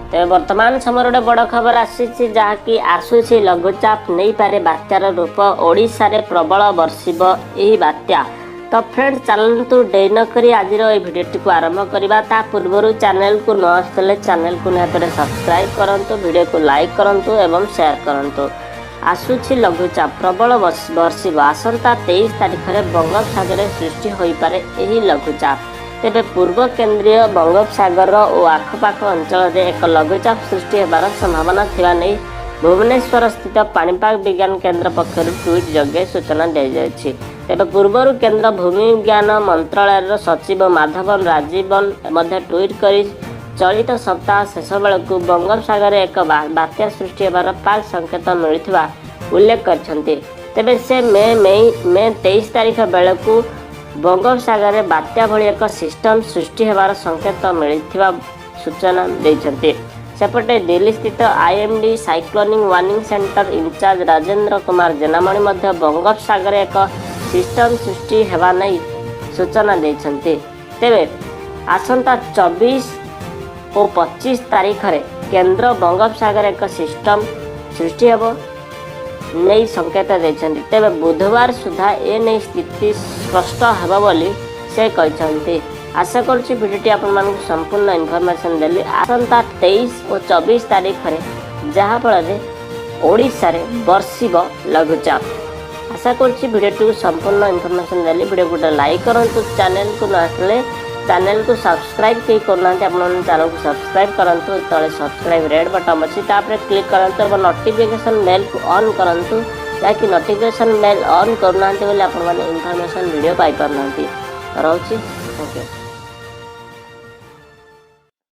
तेज वर्तमान समय गोटे बड़ खबर आसी जहाँकि आसूसी लघुचाप नहीं पारे बात्यार रूप ओडिशा रे प्रबल बर्षिब यही बात्या। तो फ्रेंड चलतु डे नक आज भिडियोटी को आरंभ करवा ता पूर्व चैनल को न आसले चैनल को निहत सब्सक्राइब करूँ वीडियो को लाइक करूँ एवं शेयर करूँ। आसूची लघुचाप प्रबल बर्षिब आसंता 23 तारिख में बंगोपसागर सृष्टि हो पारे यही लघुचाप। तेबे पूर्व केंद्रीय बंगोपसागर और आखपाख अंचल एक लघुचाप सृष्टि होबार संभावना थिबा नै भुवनेश्वर स्थित पाणीपाग विज्ञान केन्द्र पक्षर ट्वीट जगे सूचना दी जायछि। तेबे पूर्वर केन्द्र भूमि विज्ञान मंत्रालय सचिव माधवन राजीवन मध्य ट्वीट करी चलित सप्ताह शेष बेलू बंगोपसागर एक बात्या सृष्टि होबार पाक संकेत मिलुथिबा उल्लेख करछन्ते। तेबे से मे 23 तारिख बेलू बंगोपसागर बात्या भली एक सिस्टम सृष्टि होबार संकेत मिलता सूचना देते। सेपटे दिल्ली स्थित IMD cyclonic warning centre in charge Rajendra Kumar Jenamani मध्य बंगोपसागर एक सिस्टम सृष्टि होगा नहीं सूचना देते। तेबे आसंता 24 और 25 तारिख रे केंद्र बंगोपसागर एक सिस्टम सृष्टि होगा नहीं संकेत देते। तेबे बुधवार सुधा ए नहीं स्थिति स्पष्ट होगा बोली से कहते। आशा करुच्ची भिडियोटी आपण संपूर्ण इनफॉरमेशन देली आसंता 23 और 24 तारिख रे जहाँफल ओडिशा रे बर्षिब लघुचाप। आशा करुच्ची भिडियोटी को संपूर्ण इनफॉरमेशन देली वीडियो को लाइक करूँ चैनल को न आसले चैनल को सब्सक्राइब कहीं करना चैनल को सब्सक्राइब करूँ तले सब्सक्राइब रेड बटन अच्छी क्लिक करूँ और नोटिफिकेशन बेल को ऑन करूँ जहाँकि नोटिफिकेशन बेल ऑन करना इनफॉरमेशन वीडियो पाई पारना। रोचे थैंक यू।